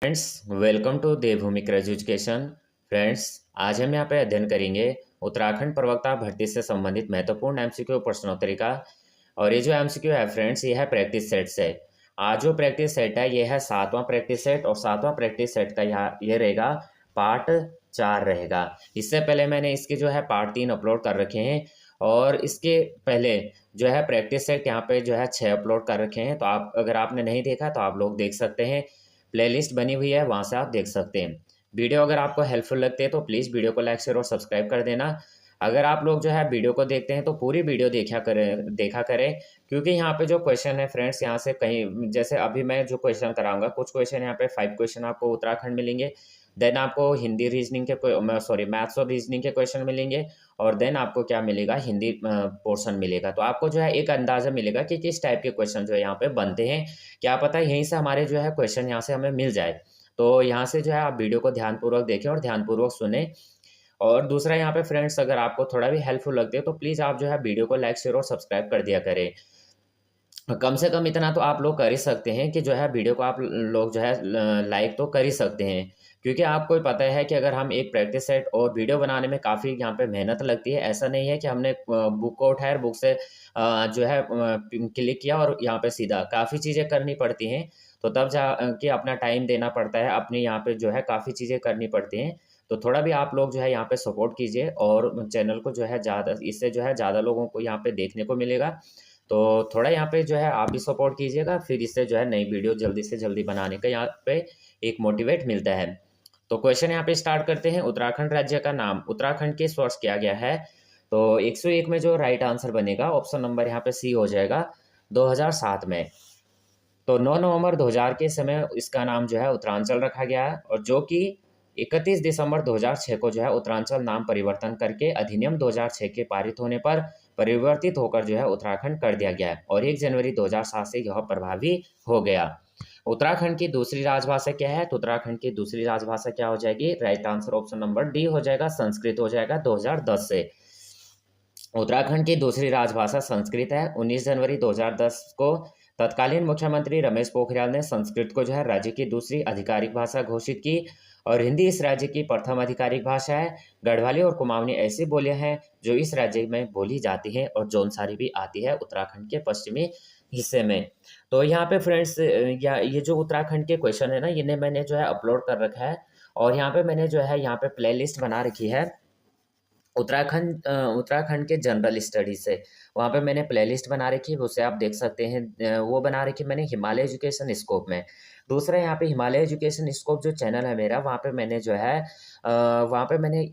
Friends, welcome to Devbhoomi craze education. Friends, आज हम यहाँ पे अध्ययन करेंगे उत्तराखंड प्रवक्ता भर्ती से संबंधित महत्वपूर्ण एमसीक्यू प्रश्नोत्तरी का। और ये जो एमसीक्यू है फ्रेंड्स, ये है प्रैक्टिस सेट से। आज जो प्रैक्टिस सेट है ये है 7वां प्रैक्टिस सेट, और 7वां प्रैक्टिस सेट का यहाँ ये रहेगा पार्ट 4 रहेगा। इससे पहले मैंने इसके जो है पार्ट 3 अपलोड कर रखे हैं, और इसके पहले जो है प्रैक्टिस सेट यहाँ पे जो है 6 अपलोड कर रखे हैं। तो आप अगर आपने नहीं देखा तो आप लोग देख सकते हैं, प्लेलिस्ट बनी हुई है, वहाँ से आप देख सकते हैं। वीडियो अगर आपको हेल्पफुल लगती है तो प्लीज़ वीडियो को लाइक शेयर और सब्सक्राइब कर देना। अगर आप लोग जो है वीडियो को देखते हैं तो पूरी वीडियो देखा करें, क्योंकि यहाँ पे जो क्वेश्चन है फ्रेंड्स, यहाँ से कहीं जैसे अभी मैं जो क्वेश्चन कराऊंगा, कुछ क्वेश्चन यहाँ पे 5 क्वेश्चन आपको उत्तराखंड मिलेंगे। देन आपको हिंदी रीजनिंग के मैथ्स और रीजनिंग के क्वेश्चन मिलेंगे। और देन आपको क्या मिलेगा, हिंदी पोर्शन मिलेगा। तो आपको जो है एक अंदाज़ा मिलेगा कि किस टाइप के क्वेश्चन जो है यहाँ पे बनते हैं। क्या पता यहीं से हमारे जो है क्वेश्चन यहाँ से हमें मिल जाए। तो यहाँ से जो है आप वीडियो को ध्यानपूर्वक देखें और ध्यानपूर्वक सुने। और दूसरा यहाँ पे फ्रेंड्स, अगर आपको थोड़ा भी हेल्पफुल लगती है तो प्लीज़ आप जो है वीडियो को लाइक शेयर और सब्सक्राइब कर दिया करें। कम से कम इतना तो आप लोग कर ही सकते हैं कि जो है वीडियो को आप लोग जो है लाइक तो कर ही सकते हैं। क्योंकि आपको भी पता है कि अगर हम एक प्रैक्टिस सेट और वीडियो बनाने में काफ़ी यहाँ पे मेहनत लगती है। ऐसा नहीं है कि हमने बुक को उठाया, बुक से जो है क्लिक किया और यहाँ पे सीधा काफ़ी चीज़ें करनी पड़ती हैं। तो तब जा के अपना टाइम देना पड़ता है, अपनी यहाँ पे जो है काफ़ी चीज़ें करनी पड़ती हैं। तो थोड़ा भी आप लोग जो है यहाँ पे सपोर्ट कीजिए, और चैनल को जो है ज़्यादा, इससे जो है ज़्यादा लोगों को यहाँ पे देखने को मिलेगा। तो थोड़ा यहाँ पे जो है आप भी सपोर्ट कीजिएगा, फिर इससे जो है नई वीडियो जल्दी से जल्दी बनाने का यहाँ पे एक मोटिवेट मिलता है। तो क्वेश्चन यहाँ पे स्टार्ट करते हैं। उत्तराखंड राज्य का नाम उत्तराखंड किस वर्ष किया गया है? तो 101 में जो राइट आंसर बनेगा, ऑप्शन नंबर यहाँ पे सी हो जाएगा, 2007 में। तो 9 नवंबर 2000 के समय इसका नाम जो है उत्तरांचल रखा गया है, और जो कि 31 दिसंबर 2006 को जो है उत्तरांचल नाम परिवर्तन करके अधिनियम 2006 के पारित होने पर परिवर्तित होकर जो है उत्तराखंड कर दिया गया है, और 1 जनवरी 2007 से यह प्रभावी हो गया। उत्तराखंड की दूसरी राजभाषा क्या है? तो उत्तराखंड की दूसरी राजभाषा क्या हो जाएगी? Right answer option number D हो जाएगा, संस्कृत हो जाएगा 2010 से। उत्तराखंड की दूसरी राजभाषा संस्कृत है। 19 जनवरी 2010 को तत्कालीन मुख्यमंत्री रमेश पोखरियाल ने संस्कृत को जो है राज्य की दूसरी आधिकारिक भाषा घोषित की, और हिंदी इस राज्य की प्रथम आधिकारिक भाषा है। गढ़वाली और कुमाऊनी ऐसी बोलियां हैं जो इस राज्य में बोली जाती हैं, और जौनसारी भी आती है उत्तराखंड के पश्चिमी हिस्से में। तो यहाँ पे फ्रेंड्स, या ये जो उत्तराखंड के क्वेश्चन है ना, इन्हें मैंने जो है अपलोड कर रखा है, और यहाँ पे मैंने जो है यहाँ पे प्लेलिस्ट बना रखी है उत्तराखंड के जनरल स्टडी से। वहाँ पे मैंने प्लेलिस्ट बना रखी है, उसे आप देख सकते हैं। वो बना रखी मैंने हिमालय एजुकेशन स्कोप में। दूसरा यहाँ पे हिमालय एजुकेशन स्कोप जो चैनल है मेरा, वहाँ पे मैंने जो है वहाँ पे मैंने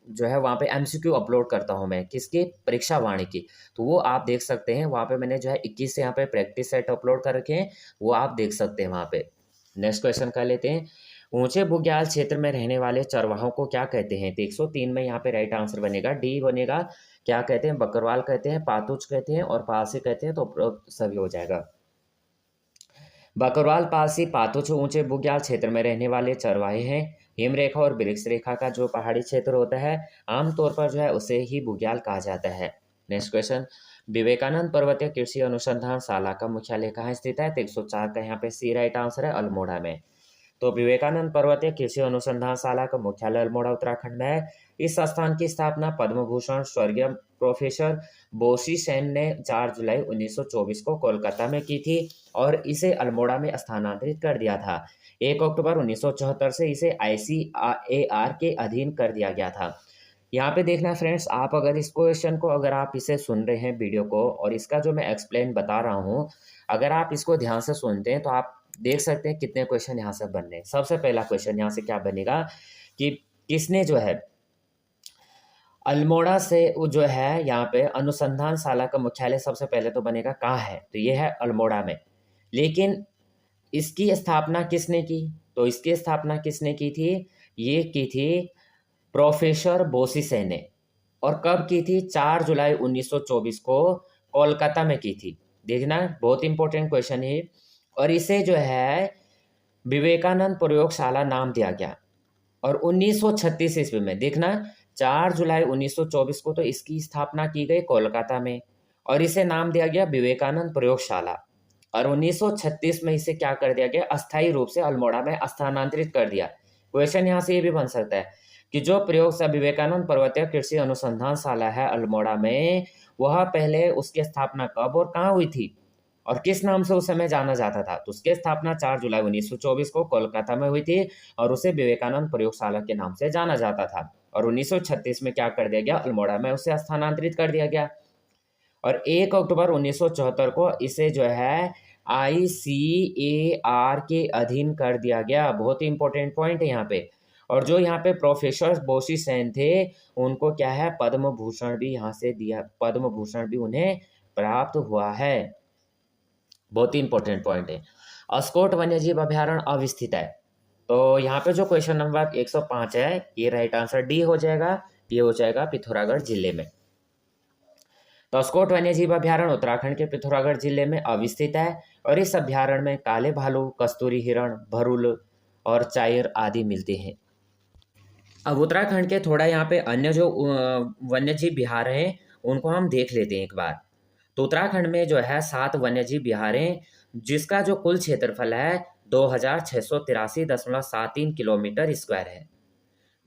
जो है वहाँ पे एमसीक्यू अपलोड करता हूँ मैं, किसकी? परीक्षा वाणी की। तो वो आप देख सकते हैं, वहाँ पे मैंने जो है 21 से यहाँ पे प्रैक्टिस सेट अपलोड कर रखे हैं, वो आप देख सकते हैं वहाँ पे। नेक्स्ट क्वेश्चन कर लेते हैं। ऊंचे बुग्याल क्षेत्र में रहने वाले चरवाहों को क्या कहते हैं? तो 103 में यहाँ पे राइट आंसर बनेगा, डी बनेगा। क्या कहते हैं? बकरवाल कहते हैं, पातुच कहते हैं, और पालसी कहते हैं। तो सभी हो जाएगा। बकरवाल, पालसी, पातुच ऊंचे बुग्याल क्षेत्र में रहने वाले चरवाहे हैं। हिमरेखा और वृक्ष रेखा का जो पहाड़ी क्षेत्र होता है, आमतौर पर जो है उसे ही बुग्याल कहा जाता है। Next question. विवेकानंद पर्वतीय कृषि अनुसंधान शाला का मुख्यालय कहाँ स्थित है? तो 104 का यहाँ पे सी राइट आंसर है, अल्मोड़ा में। तो विवेकानंद पर्वतीय कृषि अनुसंधानशाला का मुख्यालय अल्मोड़ा उत्तराखंड में है। इस संस्थान की स्थापना पद्म भूषण स्वर्गीय प्रोफेसर बोसी सेन ने 4 जुलाई 1924 को कोलकाता में की थी, और इसे अल्मोड़ा में स्थानांतरित कर दिया था। 1 अक्टूबर 1974 से इसे ICAR के अधीन कर दिया गया था। यहाँ पे देखना फ्रेंड्स, आप अगर इस क्वेश्चन को, अगर आप इसे सुन रहे हैं वीडियो को, और इसका जो मैं एक्सप्लेन बता रहा हूँ, अगर आप इसको ध्यान से सुनते हैं तो आप देख सकते हैं कितने क्वेश्चन यहाँ से बन रहे हैं। सबसे पहला क्वेश्चन यहाँ से क्या बनेगा कि किसने जो है अल्मोड़ा से वो जो है यहाँ पे अनुसंधानशाला का मुख्यालय सबसे पहले तो बनेगा कहाँ है? तो ये है अल्मोड़ा में। लेकिन इसकी स्थापना किसने की? तो इसकी स्थापना किसने की थी? ये की थी प्रोफेसर बोसीसेन ने। और कब की थी? 4 जुलाई 1924 को कोलकाता में की थी। देखना, बहुत इंपॉर्टेंट क्वेश्चन है। और इसे जो है विवेकानंद प्रयोगशाला नाम दिया गया। और 1936 ईस्वी में, देखना, 4 जुलाई 1924 को तो इसकी स्थापना की गई कोलकाता में, और इसे नाम दिया गया विवेकानंद प्रयोगशाला। और 1936 में इसे क्या कर दिया गया, अस्थायी रूप से अल्मोड़ा में स्थानांतरित कर दिया। क्वेश्चन यहाँ से ये भी बन सकता है कि जो प्रयोगशाला विवेकानंद पर्वतीय कृषि अनुसंधानशाला है अल्मोड़ा में, वह पहले उसकी स्थापना कब और कहाँ हुई थी और किस नाम से उस समय जाना जाता था। तो उसकी स्थापना 4 जुलाई 1924 को कोलकाता में हुई थी और उसे विवेकानंद प्रयोगशाला के नाम से जाना जाता था। और 1936 में क्या कर दिया गया, अल्मोड़ा में उसे स्थानांतरित कर दिया गया। और 1 अक्टूबर 1974 को इसे जो है ICAR के अधीन कर दिया गया। बहुत ही इंपॉर्टेंट पॉइंट है यहाँ पे। और जो यहाँ पे प्रोफेसर बोशी सेन थे, उनको क्या है, पद्म भूषण भी यहाँ से दिया, पद्म भूषण भी उन्हें प्राप्त हुआ है। बहुत ही इंपॉर्टेंट पॉइंट है। अस्कोट वन्यजीव अभ्यारण्य अवस्थित है। तो यहाँ पे जो क्वेश्चन नंबर 105 है, ये राइट आंसर डी हो जाएगा। ये हो जाएगा पिथौरागढ़ जिले में। तो अस्कोट वन्यजीव अभ्यारण्य उत्तराखंड के पिथौरागढ़ जिले में अवस्थित है और इस अभ्यारण्य में काले भालू, कस्तूरी हिरण, भरुल और चायर आदि मिलते हैं। अब उत्तराखंड के थोड़ा यहाँ पे अन्य जो वन्यजीव विहार हैं उनको हम देख लेते हैं एक बार। तो उत्तराखंड में जो है 7 वन्यजीव विहार हैं, जिसका जो कुल क्षेत्रफल है 2683.73 किलोमीटर स्क्वायर है।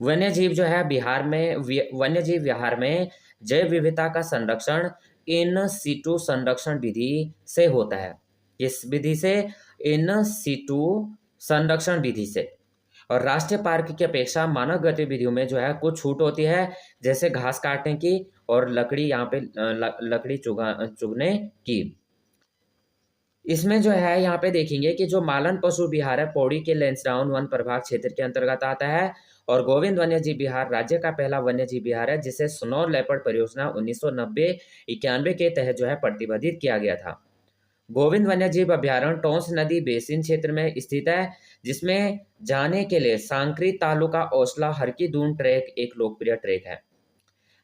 वन्यजीव जो है बिहार में, वन्यजीव विहार में जैव विविधता का संरक्षण इन सीटू संरक्षण विधि से होता है। इस विधि से, इन सीटू संरक्षण विधि से। और राष्ट्रीय पार्क की अपेक्षा मानव गतिविधियों में जो है कुछ छूट होती है, जैसे घास काटने की और लकड़ी यहाँ पे लकड़ी चुगने की। इसमें जो है यहाँ पे देखेंगे कि जो मालन पशु विहार है पौड़ी के लैंसडाउन वन प्रभाग क्षेत्र के अंतर्गत आता है। और गोविंद वन्यजीव विहार राज्य का पहला वन्यजीव विहार है, जिसे स्नो लेपर्ड परियोजना 1990-91 के तहत जो है प्रतिबंधित किया गया था। गोविंद वन्यजीव अभ्यारण्य टोंस नदी बेसिन क्षेत्र में स्थित है, जिसमें जाने के लिए सांक्री तालुका ओसला हरकी दून ट्रैक एक लोकप्रिय ट्रैक है।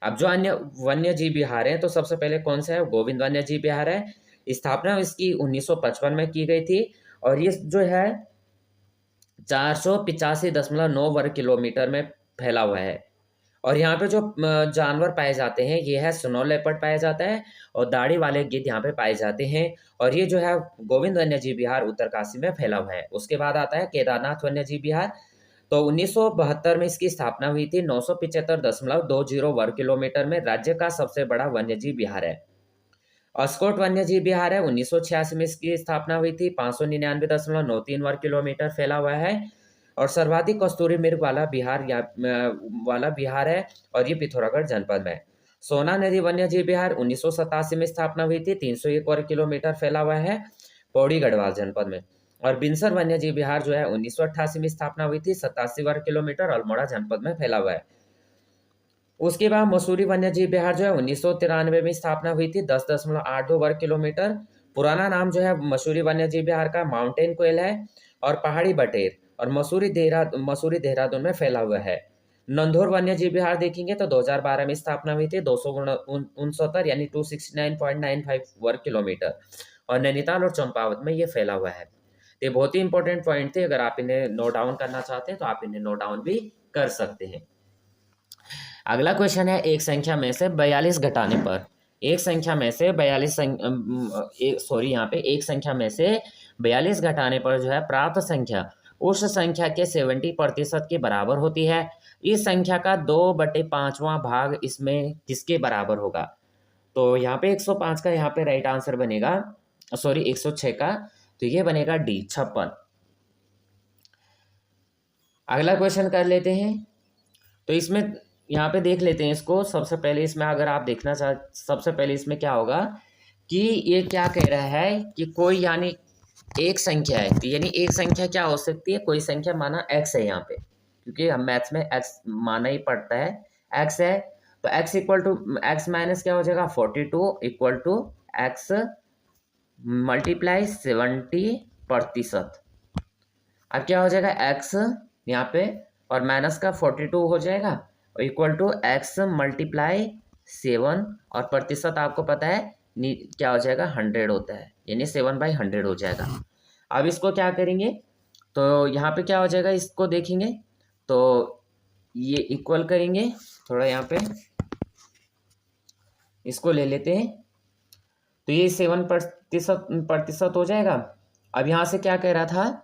अब जो अन्य वन्यजीव विहार हैं, तो सबसे पहले कौन सा है, गोविंद वन्यजीव विहार है। स्थापना इसकी 1955 में की गई थी और ये जो है 485.9 वर्ग किलोमीटर में फैला हुआ है। और यहाँ पे जो जानवर पाए जाते हैं, ये है स्नो लेपर्ड पाया जाता है और दाढ़ी वाले गिद्ध यहाँ पे पाए जाते हैं। और ये जो है गोविंद वन्यजीव विहार उत्तरकाशी में फैला हुआ है। उसके बाद आता है केदारनाथ वन्यजीव विहार। तो 1972 में इसकी स्थापना हुई थी। 975.20 वर्ग किलोमीटर में राज्य का सबसे बड़ा वन्यजीव विहार है। अस्कोट वन्यजीव विहार है, 1986 में इसकी स्थापना हुई थी। 599.93 वर्ग किलोमीटर फैला हुआ है और सर्वाधिक कस्तूरी मृग वाला विहार है और ये पिथौरागढ़ जनपद में। सोना नदी वन्यजीव विहार 1987 में स्थापना हुई थी। 301 वर्ग किलोमीटर फैला हुआ है पौड़ी गढ़वाल जनपद में। और बिनसर वन्यजीव विहार जो है 1988 में स्थापना हुई थी। 87 वर्ग किलोमीटर अल्मोड़ा जनपद में फैला हुआ है। उसके बाद मसूरी वन्यजीव विहार जो है 1993 में स्थापना हुई थी। 10.82 वर्ग किलोमीटर। पुराना नाम जो है मसूरी वन्यजीव विहार का माउंटेन क्वेल है और पहाड़ी बटेर। और मसूरी देहरादून में फैला हुआ है। नंदौर वन्यजीव विहार देखेंगे तो 2012 में स्थापना हुई थी। 269 यानी 269.95 वर्ग किलोमीटर। और नैनीताल और चंपावत में ये फैला हुआ है। ये बहुत ही इंपॉर्टेंट पॉइंट थे। अगर आप इन्हें नोट डाउन करना चाहते हैं तो आप इन्हें नोट डाउन भी कर सकते हैं। अगला क्वेश्चन है, एक संख्या में से 42 घटाने पर, एक संख्या में से 42 यहाँ पे एक संख्या में से 42 घटाने पर जो है प्राप्त संख्या उस संख्या के 70% के बराबर होती है। इस संख्या का 2/5वां भाग इसमें किसके बराबर होगा। तो यहाँ पे 105 का यहाँ पे राइट आंसर बनेगा, 106 का, तो ये बनेगा डी, 56। अगला क्वेश्चन कर लेते हैं। तो इसमें यहाँ पे देख लेते हैं इसको। सबसे पहले इसमें अगर आप देखना सबसे पहले इसमें क्या होगा कि ये क्या कह रहा है कि कोई यानी एक संख्या है, तो यानी एक संख्या क्या हो सकती है, कोई संख्या माना x है यहाँ पे, क्योंकि हम मैथ्स में x माना ही पड़ता है, x है। तो x equal to x minus क्या हो जाएगा 42 इक्वल टू x मल्टीप्लाई 70%। अब क्या हो जाएगा x यहाँ पे और माइनस का 42 हो जाएगा और इक्वल टू x मल्टीप्लाई 7 और प्रतिशत आपको पता है क्या हो जाएगा 100 होता है, यानी 7/100 हो जाएगा। अब इसको क्या करेंगे, तो यहाँ पे क्या हो जाएगा, इसको देखेंगे तो ये इक्वल करेंगे, थोड़ा यहाँ पे इसको ले लेते हैं। तो ये 7% हो जाएगा। अब यहाँ से क्या कह रहा था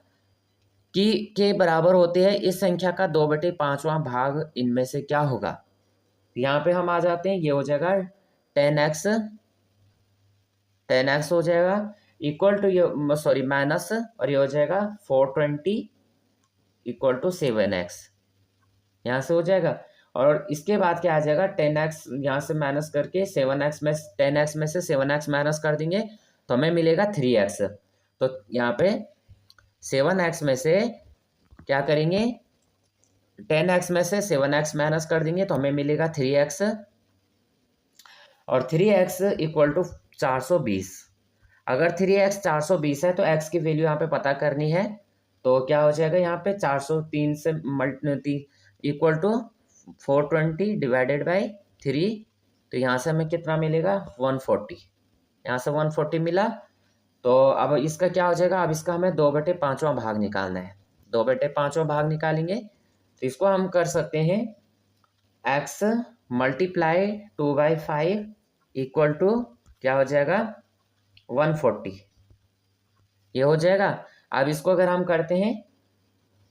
कि के बराबर होते हैं इस संख्या का 2/5वां भाग इनमें से क्या होगा। यहाँ पे हम आ जाते हैं, ये हो जाएगा 10x, 10x हो जाएगा इक्वल टू ये सॉरी माइनस, और ये हो जाएगा 420 इक्वल टू 7x, यहाँ से हो जाएगा। और इसके बाद क्या आ जाएगा 10x यहाँ से माइनस करके 7x में 10x में से 7x माइनस कर देंगे तो हमें मिलेगा 3x। तो यहाँ पे 7x में से क्या करेंगे 10x में से 7x माइनस कर देंगे तो हमें मिलेगा 3x, और 3x इक्वल टू 420। अगर 3x 420 है तो x की वैल्यू यहाँ पे पता करनी है, तो क्या हो जाएगा यहाँ पे 403 से इक्वल टू 420 डिवाइडेड बाई 3, तो यहाँ से हमें कितना मिलेगा 140, यहाँ से 140 मिला। तो अब इसका क्या हो जाएगा, अब इसका हमें 2/5वां भाग निकालना है। 2/5वां भाग निकालेंगे तो इसको हम कर सकते हैं x मल्टीप्लाई 2/5 इक्वल टू क्या हो जाएगा 140, ये हो जाएगा। अब इसको अगर हम करते हैं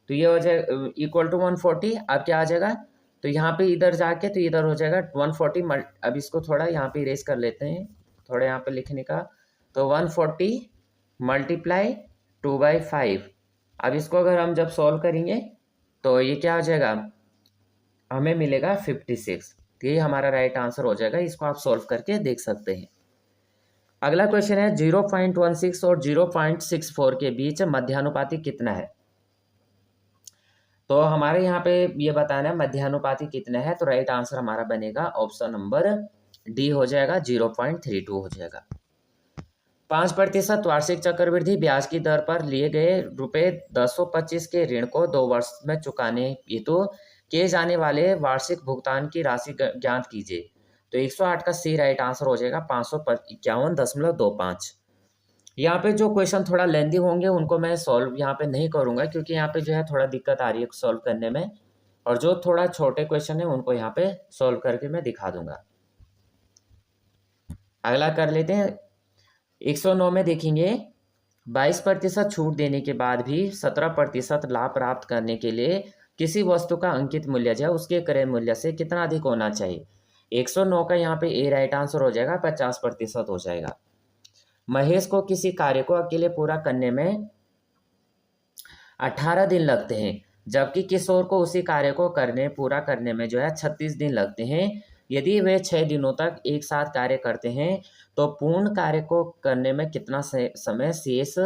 तो ये हो जाएगा इक्वल टू 140। अब क्या आ जाएगा, तो यहाँ पे इधर जाके तो इधर हो जाएगा 140 अब इसको थोड़ा यहाँ पे इरेज कर लेते हैं, थोड़ा यहाँ पे लिखने का, तो 140 मल्टीप्लाई 2/5। अब इसको अगर हम जब सॉल्व करेंगे तो ये क्या हो जाएगा, हमें मिलेगा 56। तो ये हमारा राइट आंसर हो जाएगा, इसको आप सॉल्व करके देख सकते हैं। अगला क्वेश्चन है 0.16 और 0.64 के बीच मध्यानुपाती कितना है। तो हमारे यहाँ पे ये बताना है मध्यानुपाती कितना है, तो राइट आंसर हमारा बनेगा ऑप्शन नंबर डी हो जाएगा, 0.32 हो जाएगा। 5% वार्षिक चक्रवृद्धि ब्याज की दर पर लिए गए ₹1025 के ऋण को 2 वर्ष में चुकाने हेतु किए जाने वाले वार्षिक भुगतान की राशि ज्ञात कीजिए। तो 108 का सी राइट आंसर हो जाएगा 551.25। यहाँ पे जो क्वेश्चन थोड़ा लेंदी होंगे उनको मैं सॉल्व यहाँ पे नहीं करूँगा, क्योंकि यहाँ पे जो है थोड़ा दिक्कत आ रही है सॉल्व करने में, और जो थोड़ा छोटे क्वेश्चन है उनको यहाँ पे सॉल्व करके मैं दिखा दूंगा। अगला कर लेते हैं 109 में देखेंगे 22% छूट देने के बाद भी 17% लाभ प्राप्त करने के लिए किसी वस्तु का अंकित मूल्य जो है उसके क्रय मूल्य से कितना अधिक होना चाहिए। 109 का यहाँ पे ए राइट आंसर हो जाएगा, 50% हो जाएगा। महेश को किसी कार्य को अकेले पूरा करने में 18 दिन लगते हैं, जबकि किशोर को उसी कार्य को पूरा करने में जो है 36 दिन लगते हैं। यदि वे 6 दिनों तक एक साथ कार्य करते हैं तो पूर्ण कार्य को करने में कितना समय शेष,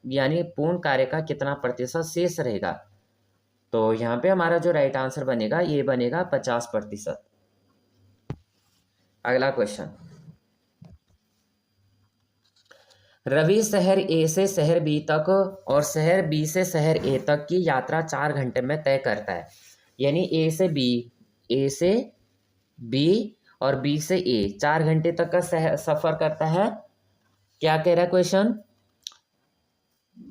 यानी पूर्ण कार्य का कितना प्रतिशत शेष रहेगा। तो यहाँ पे हमारा जो राइट आंसर बनेगा ये बनेगा 50%। अगला क्वेश्चन, रवि शहर ए से शहर बी तक और शहर बी से शहर ए तक की यात्रा 4 घंटे में तय करता है। यानी ए से बी और बी से ए 4 घंटे तक का सफर करता है। क्या कह रहा है क्वेश्चन,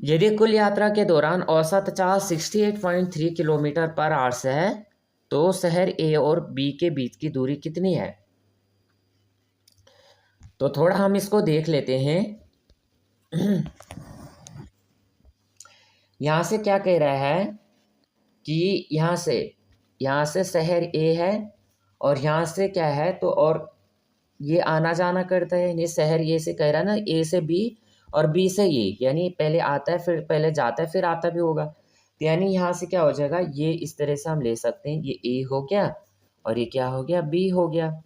यदि कुल यात्रा के दौरान औसत चाल 68.3 किलोमीटर पर आवर्स है तो शहर ए और बी के बीच की दूरी कितनी है। तो थोड़ा हम इसको देख लेते हैं। यहाँ से क्या कह रहा है कि यहाँ से शहर ए है और यहाँ से क्या है, तो और ये आना जाना करता है, यानी शहर ए से कह रहा है ना, ए से बी और बी से ए, यानी पहले आता है फिर पहले जाता है फिर आता भी होगा। तो यानी यहाँ से क्या हो जाएगा, ये इस तरह से हम ले सकते हैं, ये ए हो गया और ये क्या हो गया बी हो गया।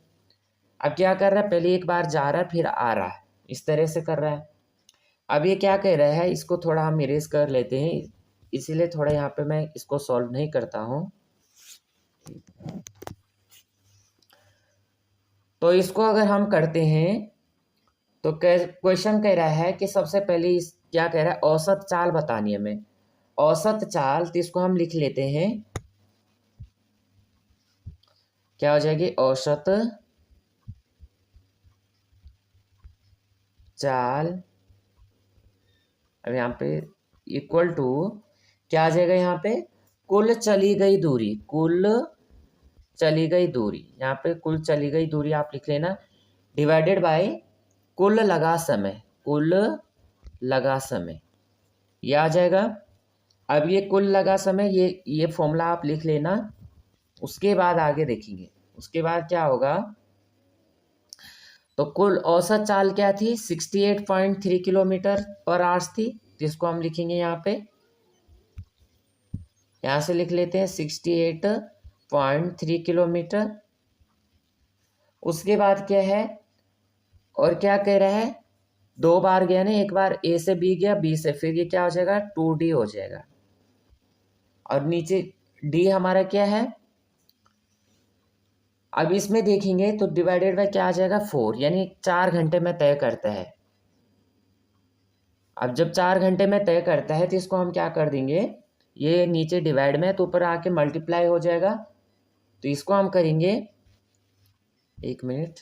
अब क्या कर रहा है, पहले एक बार जा रहा है फिर आ रहा है, इस तरह से कर रहा है। अब ये क्या कह रहा है, इसको थोड़ा हम इरेज कर लेते हैं, इसीलिए थोड़ा यहाँ पे मैं इसको सॉल्व नहीं करता हूँ। तो इसको अगर हम करते हैं तो क्वेश्चन कह रहा है कि सबसे पहले क्या कह रहा है, औसत चाल बतानी है हमें। औसत चाल, तो इसको हम लिख लेते हैं, क्या हो जाएगी औसत चाल। अब यहाँ पे इक्वल टू क्या आ जाएगा, यहाँ पे कुल चली गई दूरी, यहाँ पे कुल चली गई दूरी आप लिख लेना, डिवाइडेड बाय कुल लगा समय, कुल लगा समय ये आ जाएगा। अब ये कुल लगा समय, ये फॉर्मूला आप लिख लेना। उसके बाद आगे देखेंगे, उसके बाद क्या होगा। तो कुल औसत चाल क्या थी, 68.3 किलोमीटर पर आवर्स थी। तो इसको हम लिखेंगे यहाँ पे, यहाँ से लिख लेते हैं 68.3 किलोमीटर। उसके बाद क्या है, और क्या कह रहा है, 2 बार गया ना, एक बार ए से बी गया, बी से, फिर ये क्या हो जाएगा 2D हो जाएगा। और नीचे डी हमारा क्या है, अब इसमें देखेंगे तो डिवाइडेड बाय क्या आ जाएगा 4, यानी 4 घंटे में तय करता है। अब जब 4 घंटे में तय करता है तो इसको हम क्या कर देंगे, ये नीचे डिवाइड में तो ऊपर आके मल्टीप्लाई हो जाएगा। तो इसको हम करेंगे, 1 मिनट,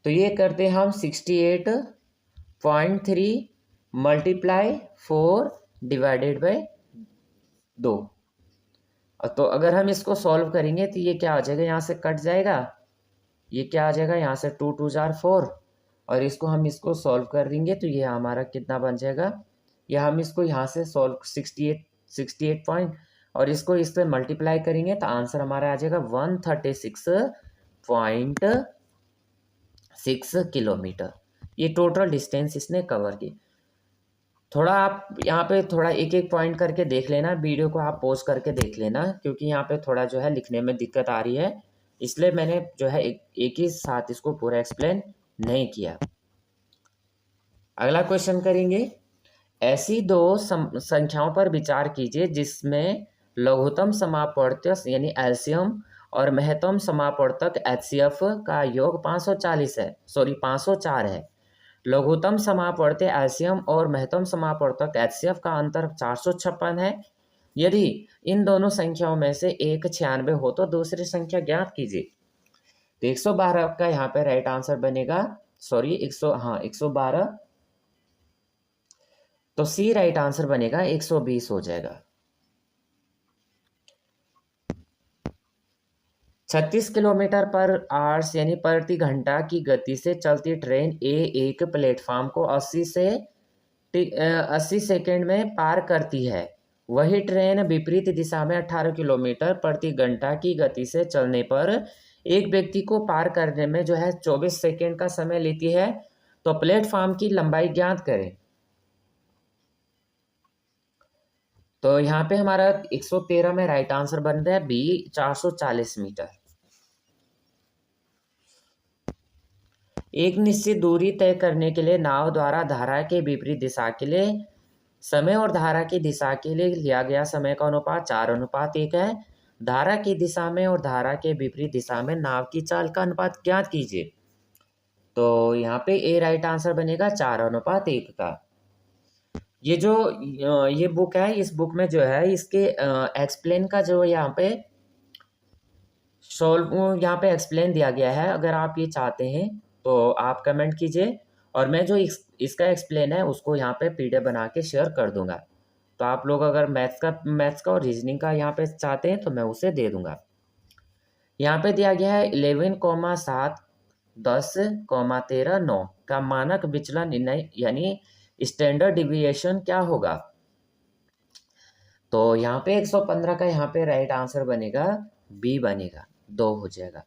तो ये करते हैं हम 68.3 मल्टीप्लाई 4 डिवाइडेड बाय 2। तो अगर हम इसको सॉल्व करेंगे तो ये क्या हो जाएगा, यहाँ से कट जाएगा, ये क्या आ जाएगा, यहाँ से 2 2 जार 4, और इसको सॉल्व कर देंगे तो ये हमारा कितना बन जाएगा, या हम इसको यहाँ से सॉल्व 68 पॉइंट, और इसको इस पर मल्टीप्लाई करेंगे तो आंसर हमारा आ जाएगा 136.6 किलोमीटर। ये टोटल डिस्टेंस इसने कवर की। थोड़ा आप यहाँ पे थोड़ा एक एक पॉइंट करके देख लेना, वीडियो को आप पॉज करके देख लेना, क्योंकि यहाँ पे थोड़ा जो है लिखने में दिक्कत आ रही है, इसलिए मैंने जो है एक ही साथ इसको पूरा एक्सप्लेन नहीं किया। अगला क्वेश्चन करेंगे, ऐसी दो संख्याओं पर विचार कीजिए जिसमें लघुत्तम समापवर्तक यानी एलसीएम और महत्तम समापवर्तक एचसीएफ का योग 540 है, सॉरी 504 है। लघुत्तम समापवर्तक एलसीएम और महत्तम समापवर्तक एचसीएफ का अंतर 456 है। यदि इन दोनों संख्याओं में से एक 96 हो तो दूसरी संख्या ज्ञात कीजिए। तो 112 का यहाँ पे राइट आंसर बनेगा, सॉरी 112, तो सी राइट आंसर बनेगा, 120 हो जाएगा। 36 किलोमीटर पर आवर्स यानी प्रति घंटा की गति से चलती ट्रेन ए एक प्लेटफॉर्म को 80 सेकंड में पार करती है। वही ट्रेन विपरीत दिशा में 18 किलोमीटर प्रति घंटा की गति से चलने पर एक व्यक्ति को पार करने में जो है 24 सेकंड का समय लेती है। तो प्लेटफॉर्म की लंबाई ज्ञात करें। तो यहाँ पे हमारा 113 में राइट आंसर बन रहा है बी, 440 मीटर। एक निश्चित दूरी तय करने के लिए नाव द्वारा धारा के विपरीत दिशा के लिए समय और धारा की दिशा के लिए लिया गया समय का अनुपात 4:1 है। धारा की दिशा में और धारा के विपरीत दिशा में नाव की चाल का अनुपात ज्ञात कीजिए। तो यहाँ पे ए राइट आंसर बनेगा 4:1 का। ये जो ये बुक है, इस बुक में जो है इसके एक्सप्लेन का जो यहाँ पे यहाँ पे एक्सप्लेन दिया गया है। अगर आप ये चाहते हैं तो आप कमेंट कीजिए, और मैं जो इसका एक्सप्लेन है उसको यहाँ पे पीडीएफ बना के शेयर कर दूंगा। तो आप लोग अगर मैथ्स का और रीजनिंग का यहाँ पे चाहते हैं तो मैं उसे दे दूंगा। यहाँ पे दिया गया है 11,7 10,13 9 का मानक विचलन निर्णय यानी स्टैंडर्ड डिविएशन क्या होगा। तो यहाँ पे 115 का यहाँ पे राइट आंसर बनेगा बी बनेगा, 2 हो जाएगा।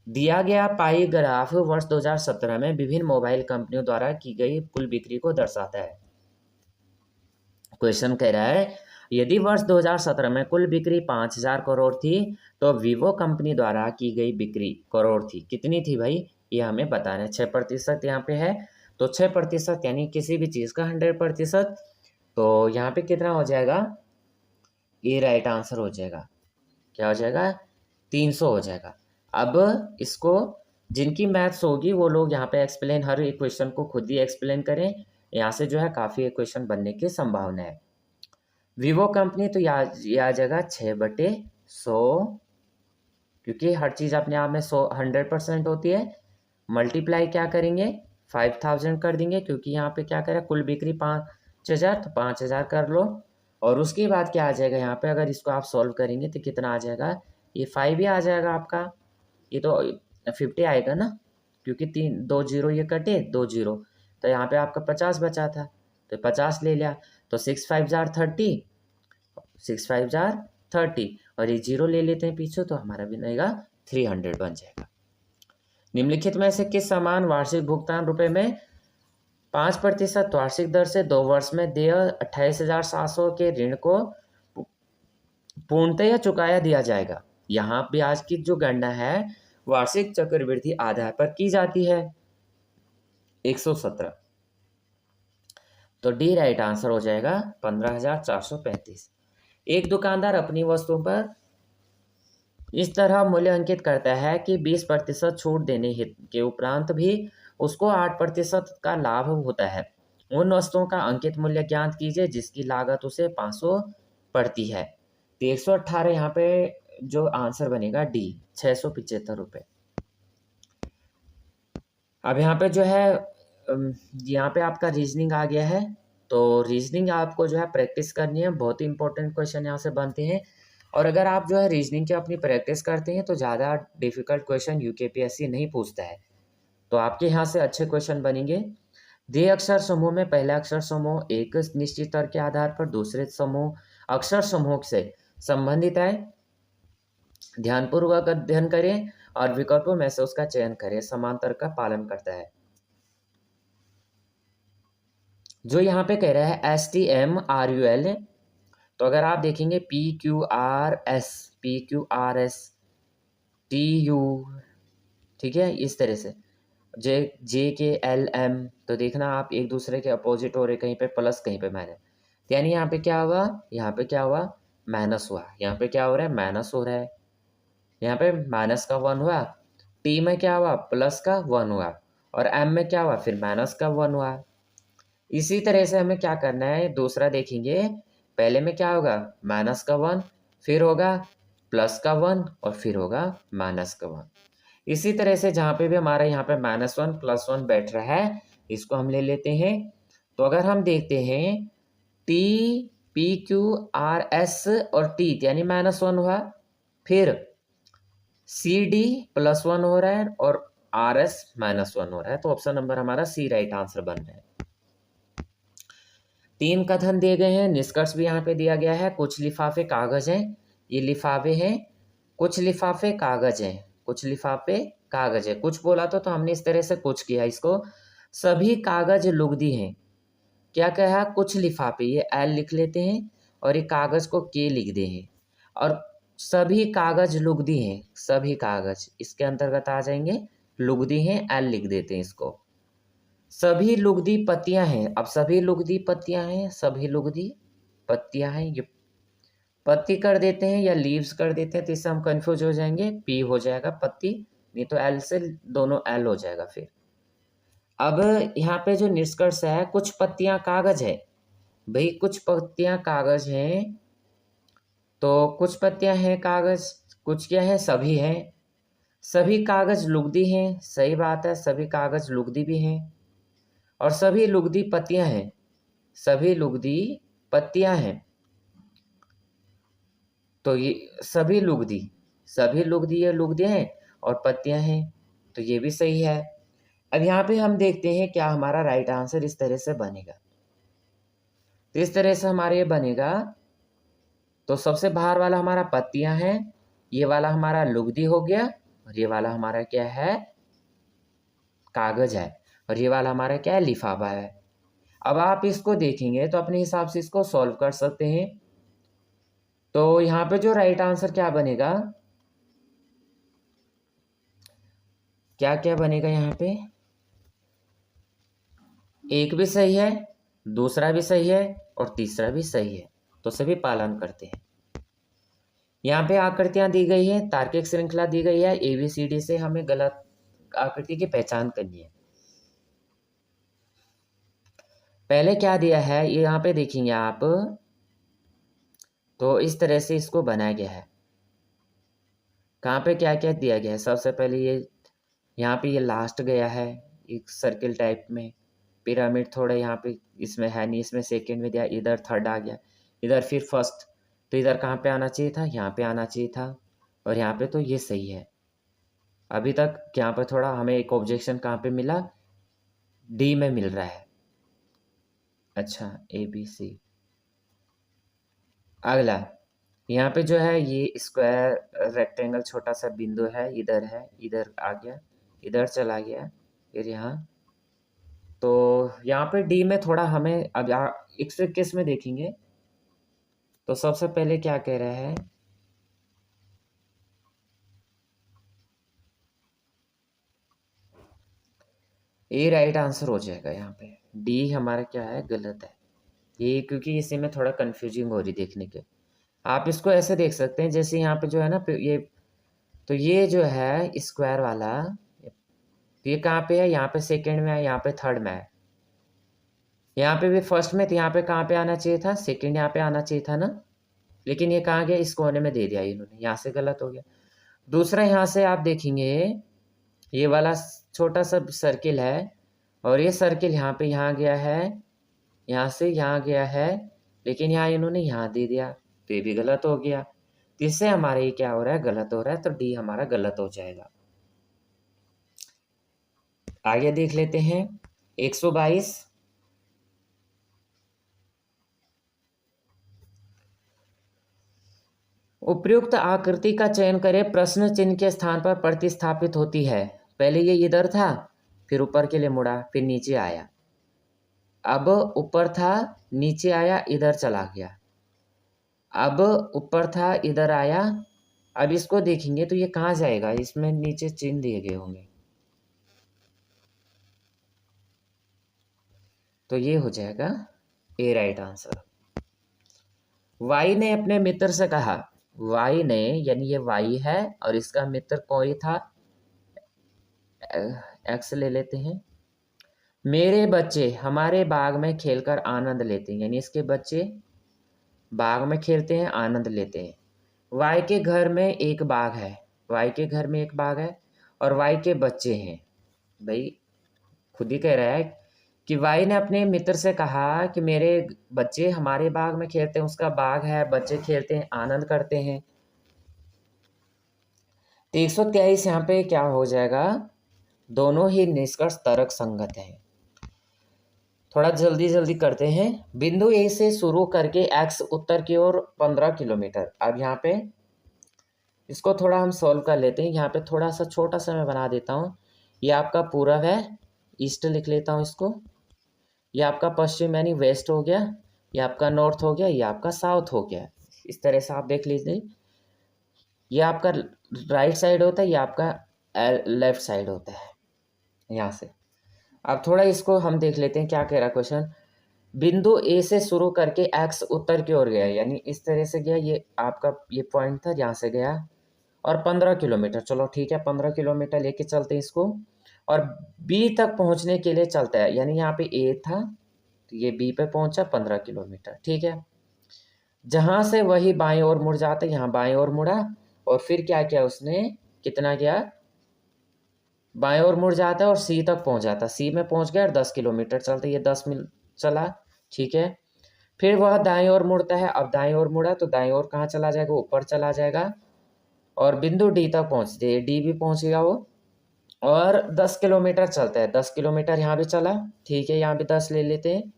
दिया गया पाई ग्राफ वर्ष 2017 में विभिन्न मोबाइल कंपनियों द्वारा की गई कुल बिक्री को दर्शाता है। क्वेश्चन कह रहा है, यदि वर्ष 2017 में कुल बिक्री 5,000 करोड़ थी तो वीवो कंपनी द्वारा की गई बिक्री करोड़ थी, कितनी थी भाई, ये हमें बताना है। 6% यहाँ पे है, तो 6% यानी किसी भी चीज़ का 100%, तो यहाँ पे कितना हो जाएगा, ये राइट आंसर हो जाएगा, क्या हो जाएगा, 300 हो जाएगा। अब इसको जिनकी मैथ्स होगी वो लोग यहाँ पे एक्सप्लेन, हर एक क्वेश्चन को खुद ही एक्सप्लेन करें, यहाँ से जो है काफ़ी एक क्वेश्चन बनने की संभावना है। वीवो कंपनी तो ये आ जाएगा 6/100, क्योंकि हर चीज़ अपने आप में 100% होती है। मल्टीप्लाई क्या करेंगे, 5,000 कर देंगे, क्योंकि यहाँ पे क्या करें, कुल बिक्री 5,000, तो 5,000 कर लो। और उसके बाद क्या आ जाएगा यहाँ पे, अगर इसको आप सॉल्व करेंगे तो कितना आ जाएगा, ये 5 ही आ जाएगा आपका। ये तो 50 आएगा ना, क्योंकि 2 जीरो ये कटे, 2 जीरो, तो यहाँ पे आपका 50 बचा था, तो 50 ले लिया। तो 6 5 जार 30, 6 5 जार 30, और ये जीरो ले लेते हैं पीछे, तो हमारा बनेगा 300 बन जाएगा। निम्नलिखित में से किस समान वार्षिक भुगतान रुपए में 5% वार्षिक दर से 2 वर्ष में देय 28,700 के ऋण को पूर्णतया चुकाया दिया जाएगा? यहाँ ब्याज की जो गणना है वार्षिक चक्रवृद्धि आधार पर की जाती है। 117, तो डी राइट आंसर हो जाएगा 15,435। एक दुकानदार अपनी वस्तु पर इस तरह मूल्य अंकित करता है कि 20% छूट देने के उपरांत भी उसको 8% का लाभ होता है। उन वस्तुओं का अंकित मूल्य ज्ञात कीजिए जिसकी लागत उसे 500 पड़ती है। तो 118 यहाँ पे जो आंसर बनेगा डी, 675 रुपये। अब यहाँ पे जो है यहाँ पे आपका रीजनिंग आ गया है, तो रीजनिंग आपको जो है प्रैक्टिस करनी है। बहुत ही इंपॉर्टेंट क्वेश्चन यहाँ से बनते हैं, और अगर आप जो है रीजनिंग की अपनी प्रैक्टिस करते हैं तो ज़्यादा डिफिकल्ट क्वेश्चन यूकेपीएससी नहीं पूछता है, तो आपके यहाँ से अच्छे क्वेश्चन बनेंगे। दिए अक्षर समूह में पहला अक्षर समूह एक निश्चित स्तर के आधार पर दूसरे समूह अक्षर समूह से संबंधित है। ध्यानपूर्वक अध्ययन करें और विकल्पों में से उसका चयन करें। समांतर का पालन करता है। जो यहाँ पे कह रहा है STMRUL, तो अगर आप देखेंगे PQRS, PQRS TU, ठीक है, इस तरह से JKLM, तो देखना आप एक दूसरे के अपोजिट हो रहे, कहीं पे प्लस कहीं पे माइनस, यानी यहाँ पे क्या हुआ, यहाँ पे क्या हुआ, माइनस हुआ। यहाँ पे क्या हो रहा है, माइनस हो रहा है। यहाँ पे माइनस का 1 हुआ, टी में क्या हुआ, प्लस का 1 हुआ, और एम में क्या हुआ, फिर माइनस का 1 हुआ। इसी तरह से हमें क्या करना है, दूसरा देखेंगे, पहले में क्या होगा, माइनस का 1, फिर होगा प्लस का 1, और फिर होगा माइनस का 1। इसी तरह से जहाँ पे भी हमारा यहाँ पे -1 +1 बैठ रहा है, इसको हम ले लेते हैं। तो अगर हम देखते हैं टी, PQRS और टी यानी -1 हुआ, फिर CD +1 हो रहा है, और RS -1 हो रहा है, तो ऑप्शन नंबर हमारा सी राइट आंसर बन रहा है। 3 कथन दिए गए हैं, निष्कर्ष भी यहाँ पे दिया गया है। कुछ लिफाफे कागज हैं, ये लिफाफे हैं, कुछ लिफाफे कागज हैं, कुछ लिफाफे कागज है। कुछ बोला तो हमने इस तरह से कुछ किया इसको। सभी कागज लुगदी हैं। क्या कहा, कुछ लिफाफे, ये एल लिख लेते हैं और ये कागज को के लिख दे हैं, और सभी कागज लुगदी हैं, सभी कागज इसके अंतर्गत आ जाएंगे, लुगदी हैं, एल लिख देते हैं इसको। सभी लुगदी पत्तियां हैं, अब सभी लुगदी पत्तियां हैं, सभी लुगदी पत्तियां हैं, ये पत्ती कर देते हैं या लीव्स कर देते हैं, तो इससे हम कंफ्यूज हो जाएंगे, पी हो जाएगा पत्ती, नहीं तो एल से दोनों एल हो जाएगा। फिर अब यहाँ पे जो निष्कर्ष है, कुछ पत्तियां कागज है, भाई कुछ पत्तियां कागज हैं, तो कुछ पत्तियां हैं कागज, कुछ क्या है, सभी हैं। सभी कागज लुगदी हैं, सही बात है, सभी कागज लुगदी भी हैं, और सभी लुगदी पत्तियां हैं, सभी लुगदी पत्तियां हैं, तो ये सभी लुगदी ये लुगदी हैं और पत्तियां हैं, तो ये भी सही है। अब यहाँ पे हम देखते हैं क्या हमारा राइट आंसर इस तरह से बनेगा। तो इस तरह से हमारा ये बनेगा, तो सबसे बाहर वाला हमारा पत्तियां हैं, ये वाला हमारा लुगदी हो गया, और ये वाला हमारा क्या है, कागज है, और ये वाला हमारा क्या है, लिफाफा है। अब आप इसको देखेंगे तो अपने हिसाब से इसको सॉल्व कर सकते हैं। तो यहाँ पे जो राइट आंसर क्या बनेगा, क्या क्या बनेगा, यहाँ पे एक भी सही है, दूसरा भी सही है, और तीसरा भी सही है, तो सभी पालन करते हैं। यहाँ पे आकृतियां दी गई है, तार्किक श्रृंखला दी गई है, ABCD से हमें गलत आकृति की पहचान करनी है। पहले क्या दिया है, ये यहाँ पे देखेंगे आप, तो इस तरह से इसको बनाया गया है। कहाँ पे क्या क्या दिया गया है, सबसे पहले ये यहाँ पे ये लास्ट गया है एक सर्किल टाइप में, पिरामिड थोड़ा यहाँ पे इसमें है नहीं, इसमें सेकंड में दिया, इधर थर्ड आ गया, इधर फिर फर्स्ट, तो इधर कहाँ पे आना चाहिए था, यहाँ पे आना चाहिए था। और यहाँ पे तो ये सही है। अभी तक यहाँ पे थोड़ा हमें एक ऑब्जेक्शन कहाँ पे मिला, डी में मिल रहा है। अच्छा, ए बी सी। अगला यहाँ पे जो है ये स्क्वायर रेक्टेंगल छोटा सा बिंदु है, इधर आ गया, इधर चला गया, फिर यहाँ। तो यहाँ पे डी में थोड़ा हमें अब इस केस में देखेंगे तो सबसे पहले क्या कह रहा है, ए राइट आंसर हो जाएगा। यहाँ पे डी हमारा क्या है, गलत है ये, क्योंकि इसी में थोड़ा कंफ्यूजिंग हो रही देखने के। आप इसको ऐसे देख सकते हैं जैसे यहाँ पे जो है ना ये, तो ये जो है स्क्वायर वाला, तो ये कहाँ पे है, यहाँ पे सेकंड में है, यहाँ पे थर्ड में है, यहाँ पे भी फर्स्ट में, तो यहाँ पे कहाँ पे आना चाहिए था, सेकंड यहाँ पे आना चाहिए था ना, लेकिन ये कहाँ गया, इस कोने में दे दिया इन्होंने, यहाँ से गलत हो गया। दूसरा यहाँ से आप देखेंगे ये वाला छोटा सा सर्किल है, और ये सर्किल यहाँ पे यहाँ गया है, यहाँ से यहाँ गया है, लेकिन यहाँ इन्होंने यहाँ दे दिया, तो ये भी गलत हो गया। तो इससे हमारा ये क्या हो रहा है, गलत हो रहा है, तो डी हमारा गलत हो जाएगा। आगे देख लेते हैं 122। उपयुक्त आकृति का चयन करें, प्रश्न चिन्ह के स्थान पर प्रतिस्थापित होती है। पहले ये इधर था, फिर ऊपर के लिए मुड़ा, फिर नीचे आया, अब ऊपर था, नीचे आया, इधर चला गया, अब ऊपर था, इधर आया। अब इसको देखेंगे तो ये कहाँ जाएगा, इसमें नीचे चिन्ह दिए गए होंगे, तो ये हो जाएगा ए राइट आंसर। वाई ने अपने मित्र से कहा, वाई ने यानी ये वाई है और इसका मित्र कोई था, एक्स ले लेते हैं। मेरे बच्चे हमारे बाग में खेलकर आनंद लेते हैं, यानी इसके बच्चे बाग में खेलते हैं, आनंद लेते हैं। वाई के घर में एक बाग है, वाई के घर में एक बाग है और वाई के बच्चे हैं। भाई खुद ही कह रहा है कि वाई ने अपने मित्र से कहा कि मेरे बच्चे हमारे बाग में खेलते हैं, उसका बाग है, बच्चे खेलते हैं, आनंद करते हैं। तो 123 यहाँ पे क्या हो जाएगा, दोनों ही निष्कर्ष तर्क संगत हैं। थोड़ा जल्दी जल्दी करते हैं। बिंदु ए से शुरू करके एक्स उत्तर की ओर 15 किलोमीटर। अब यहाँ पे इसको थोड़ा हम सॉल्व कर लेते हैं। यहाँ पे थोड़ा सा छोटा सा मैं बना देता हूँ। ये आपका पूरब है, ईस्ट लिख लेता हूँ इसको। ये आपका पश्चिम यानी वेस्ट हो गया, ये आपका नॉर्थ हो गया, ये आपका साउथ हो गया। इस तरह से आप देख लीजिए। ये आपका राइट साइड होता है, ये आपका लेफ्ट साइड होता है यहाँ से। अब थोड़ा इसको हम देख लेते हैं क्या कह रहा है क्वेश्चन। बिंदु ए से शुरू करके एक्स उत्तर की ओर गया, यानी इस तरह से गया, ये आपका ये पॉइंट था जहाँ से गया, और 15 किलोमीटर, चलो ठीक है 15 किलोमीटर लेके चलते हैं इसको, और बी तक पहुँचने के लिए चलता है, यानी यहाँ पे ए था तो ये बी पे पहुँचा 15 किलोमीटर, ठीक है। जहाँ से वही बाएं ओर मुड़ जाता है, यहाँ बाएं ओर मुड़ा, और फिर क्या किया उसने, कितना गया, बाएं ओर मुड़ जाता है और सी तक पहुँच जाता है, सी में पहुँच गया और 10 किलोमीटर चलते, ये 10 मिल चला, ठीक है। फिर वह दाएं ओर मुड़ता है, अब दाएं ओर मुड़ा तो दाएं ओर कहाँ चला जाएगा, ऊपर चला जाएगा, और बिंदु डी तक पहुँचते, डी भी पहुँच गया वो, और 10 किलोमीटर चलता है, 10 किलोमीटर यहाँ भी चला, ठीक है, यहाँ भी 10 ले लेते हैं।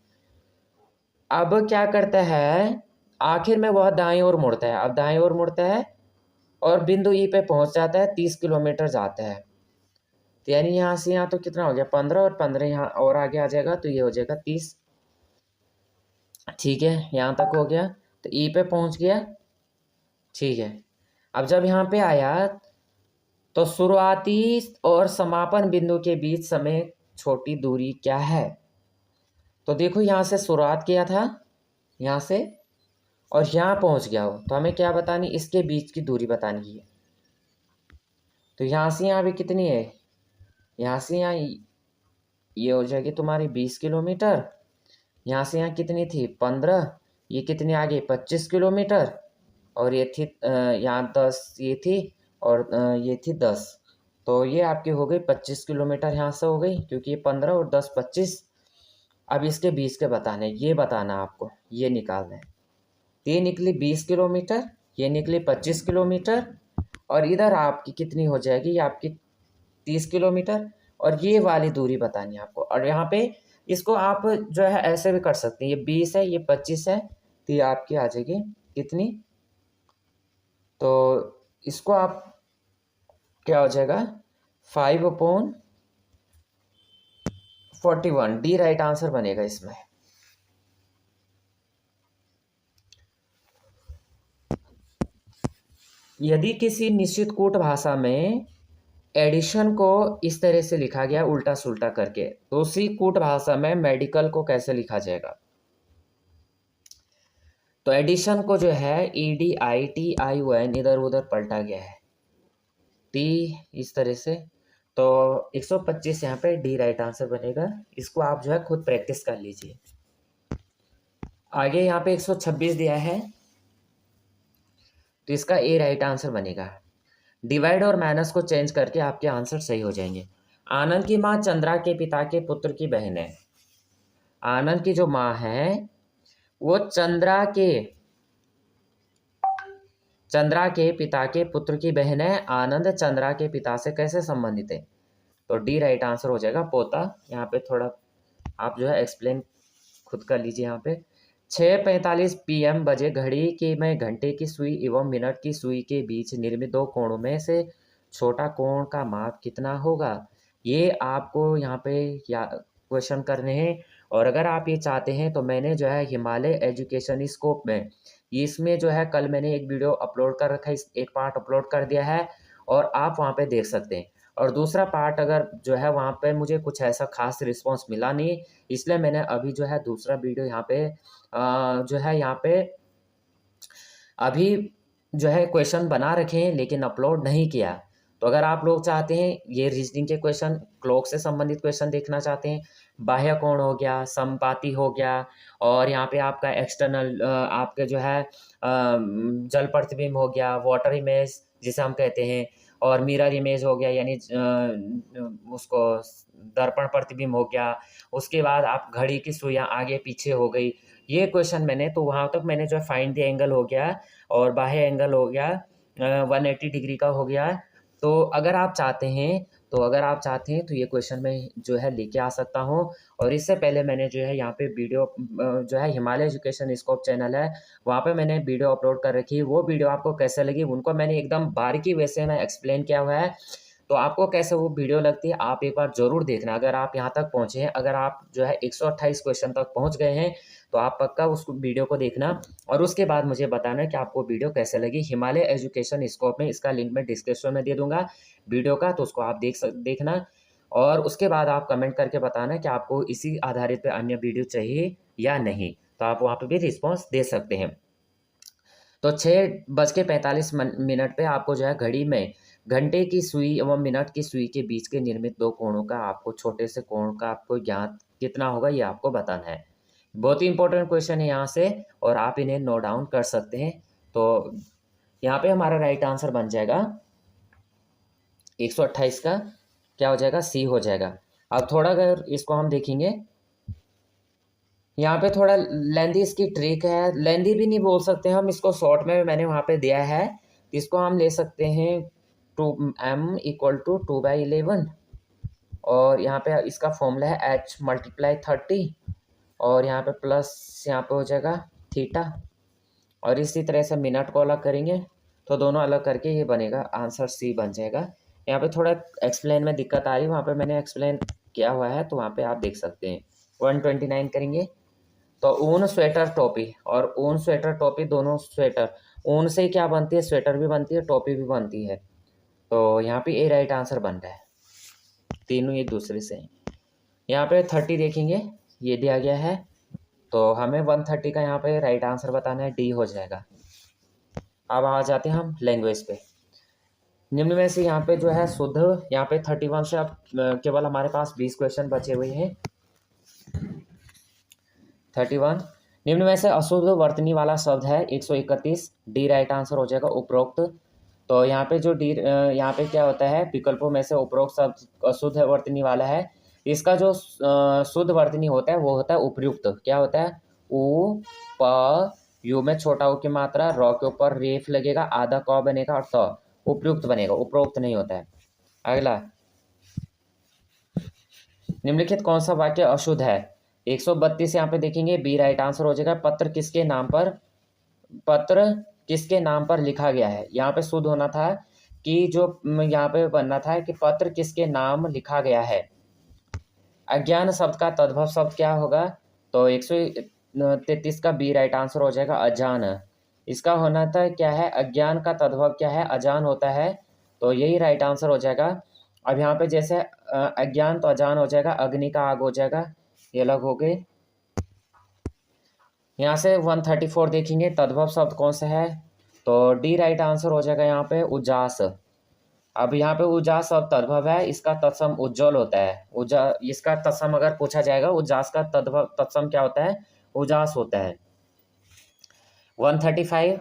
अब क्या करता है, आखिर में वह दाएं ओर मुड़ता है, अब दाएं ओर मुड़ता है और बिंदु ई पे पहुँच जाता है, 30 किलोमीटर जाता है। तो यानी यहाँ से यहाँ तो कितना हो गया, 15, और 15 यहाँ और आगे आ जाएगा तो ये हो जाएगा 30, ठीक है, यहाँ तक हो गया। तो ई पे पहुँच गया, ठीक है। अब जब यहाँ पे आया तो शुरुआती और समापन बिंदु के बीच समय छोटी दूरी क्या है। तो देखो यहाँ से शुरुआत किया था, यहाँ से, और यहाँ पहुँच गया हो, तो हमें क्या बतानी, इसके बीच की दूरी बतानी है। तो यहाँ से यहाँ भी कितनी है, यहाँ से यहाँ ये हो जाएगी तुम्हारी 20 किलोमीटर, यहाँ से यहाँ कितनी थी 15, ये कितनी आ गई 25 किलोमीटर, और ये थी यहाँ 10 ये थी, और ये थी 10, तो ये आपकी हो गई 25 किलोमीटर यहाँ से हो गई, क्योंकि ये 15 और 10 25। अब इसके 20 के बताने, ये बताना आपको, ये निकालना है। ये निकली 20 किलोमीटर, ये निकली 25 किलोमीटर, और इधर आपकी कितनी हो जाएगी, ये आपकी 30 किलोमीटर, और ये वाली दूरी बतानी है आपको। और यहाँ पे इसको आप जो है ऐसे भी कर सकते हैं, ये 20 है, ये 25 है, तो ये आपकी आ जाएगी कितनी, तो इसको आप क्या हो जाएगा 5/41, डी राइट आंसर बनेगा इसमें। यदि किसी निश्चित कूट भाषा में एडिशन को इस तरह से लिखा गया उल्टा सुल्टा करके, तो उसी कूट भाषा में मेडिकल को कैसे लिखा जाएगा। तो एडिशन को जो है EDITION इधर उधर पलटा गया है टी इस तरह से, तो 125 यहाँ पे डी राइट आंसर बनेगा। इसको आप जो है खुद प्रैक्टिस कर लीजिए। आगे यहाँ पे 126 दिया है, तो इसका ए राइट आंसर बनेगा। डिवाइड और माइनस को चेंज करके आपके आंसर सही हो जाएंगे। आनंद की माँ चंद्रा के पिता के पुत्र की बहन है। आनंद की जो माँ है वो चंद्रा के पिता के पुत्र की बहन है। आनंद चंद्रा के पिता से कैसे संबंधित है, तो डी राइट आंसर हो जाएगा पोता। यहाँ पे थोड़ा आप जो है एक्सप्लेन खुद कर लीजिए। यहाँ पे 6:45 PM बजे घड़ी के में घंटे की सुई एवं मिनट की सुई के बीच निर्मित दो कोणों में से छोटा कोण का माप कितना होगा, ये आपको यहाँ पे या क्वेश्चन करने हैं। और अगर आप ये चाहते हैं तो मैंने जो है हिमालय एजुकेशन स्कोप में इसमें जो है कल मैंने एक वीडियो अपलोड कर रखा है, एक पार्ट अपलोड कर दिया है और आप वहाँ पे देख सकते हैं। और दूसरा पार्ट अगर जो है वहाँ पे मुझे कुछ ऐसा खास रिस्पांस मिला नहीं, इसलिए मैंने अभी जो है दूसरा वीडियो यहाँ पे जो है यहाँ पे अभी जो है क्वेश्चन बना रखे हैं लेकिन अपलोड नहीं किया। तो अगर आप लोग चाहते हैं ये रीजनिंग के क्वेश्चन, क्लॉक से संबंधित क्वेश्चन देखना चाहते हैं, बाह्य कोण हो गया, समपाती हो गया, और यहाँ पे आपका एक्सटर्नल आपके जो है जल प्रतिबिंब हो गया, वाटर इमेज जिसे हम कहते हैं, और मिरर इमेज हो गया यानी उसको दर्पण प्रतिबिंब हो गया, उसके बाद आप घड़ी की सुइयाँ आगे पीछे हो गई, ये क्वेश्चन मैंने तो वहाँ तक मैंने जो है फाइंड द एंगल हो गया और बाह्य एंगल हो गया 180 डिग्री का हो गया। तो अगर आप चाहते हैं तो ये क्वेश्चन मैं जो है लेके आ सकता हूँ। और इससे पहले मैंने जो है यहाँ पे वीडियो जो है हिमालय एजुकेशन स्कोप चैनल है, वहाँ पे मैंने वीडियो अपलोड कर रखी है। वो वीडियो आपको कैसे लगी उनको मैंने एकदम बारीकी वैसे में एक्सप्लेन किया हुआ है। तो आपको कैसे वो वीडियो लगती है आप एक बार ज़रूर देखना। अगर आप यहाँ तक पहुँचे हैं, अगर आप जो है 128 क्वेश्चन तक पहुँच गए हैं, तो आप पक्का उस वीडियो को देखना और उसके बाद मुझे बताना कि आपको वीडियो कैसे लगी। हिमालय एजुकेशन स्कोप में इसका लिंक मैं डिस्क्रिप्शन में दे दूंगा वीडियो का, तो उसको आप देखना और उसके बाद आप कमेंट करके बताना कि आपको इसी आधारित पे अन्य वीडियो चाहिए या नहीं, तो आप वहाँ पे भी रिस्पॉन्स दे सकते हैं। तो 6:45 पे आपको जो है घड़ी में घंटे की सुई एवं मिनट की सुई के बीच के निर्मित दो कोणों का आपको छोटे से कोण का आपको ज्ञात कितना होगा ये आपको बताना है। बहुत ही इंपॉर्टेंट क्वेश्चन है यहाँ से और आप इन्हें नोट डाउन कर सकते हैं। तो यहाँ पे हमारा राइट आंसर बन जाएगा 128 का क्या हो जाएगा सी हो जाएगा। अब थोड़ा अगर इसको हम देखेंगे, यहाँ पे थोड़ा लेंदी इसकी ट्रिक है, लेंदी भी नहीं बोल सकते हम इसको, शॉर्ट में मैंने वहाँ पे दिया है। इसको हम ले सकते हैं 2m = 2/11 और यहाँ पे इसका फॉर्मूला है h × 30 और यहाँ पे प्लस यहाँ पे हो जाएगा थीटा। और इसी तरह से मिनट को अलग करेंगे तो दोनों अलग करके ये बनेगा, आंसर सी बन जाएगा। यहाँ पे थोड़ा एक्सप्लेन में दिक्कत आ रही है, वहाँ पे मैंने एक्सप्लेन किया हुआ है तो वहाँ पे आप देख सकते हैं। 129 करेंगे तो ऊन स्वेटर टोपी, और ऊन स्वेटर टोपी दोनों स्वेटर ऊन से क्या बनती है, स्वेटर भी बनती है टोपी भी बनती है। तो यहाँ पे ए राइट आंसर बन रहा है, तीनों एक दूसरे से। यहाँ पे 30 देखेंगे ये दिया गया है तो हमें 130 का यहाँ पे राइट आंसर बताना है, डी हो जाएगा। अब आ जाते हैं हम लैंग्वेज पे। निम्न में से यहाँ पे जो है शुद्ध, यहाँ पे 31 से अब केवल हमारे पास 20 क्वेश्चन बचे हुए हैं। 31 निम्न में से अशुद्ध वर्तनी वाला शब्द है 131, डी राइट आंसर हो जाएगा उपरोक्त। तो यहाँ पे जो डी यहाँ पे क्या होता है, विकल्पों में से उपरोक्त शब्द अशुद्ध वर्तनी वाला है। इसका जो शुद्ध वर्तनी होता है वो होता है उपयुक्त। क्या होता है, उ प यू में छोटा ऊ की मात्रा, र के ऊपर रेफ लगेगा, आधा क बनेगा और त उपयुक्त बनेगा, उपरोक्त नहीं होता है। अगला, निम्नलिखित कौन सा वाक्य अशुद्ध है? 132 यहाँ पे देखेंगे, बी राइट आंसर हो जाएगा। पत्र किसके नाम पर लिखा गया है? यहाँ पे शुद्ध होना था कि जो यहाँ पे बनना था कि पत्र किसके नाम लिखा गया है। अज्ञान शब्द का तद्भव शब्द क्या होगा? तो 133 का बी राइट आंसर हो जाएगा, अजान। इसका होना था क्या है? अज्ञान का तद्भव क्या है? अजान होता है, तो यही राइट आंसर हो जाएगा। अब यहाँ पे जैसे अज्ञान तो अजान हो जाएगा, अग्नि का आग हो जाएगा, ये अलग हो गए। यहाँ से 134 देखेंगे, तद्भव शब्द कौन सा है? तो डी राइट आंसर हो जाएगा यहाँ पे, उजास। अब यहाँ पे उजास शब्द तद्भव है, इसका तत्सम उज्जवल होता है। इसका तत्सम अगर पूछा जाएगा, उजास का तद्भव तत्सम क्या होता है? उजास होता है। 135,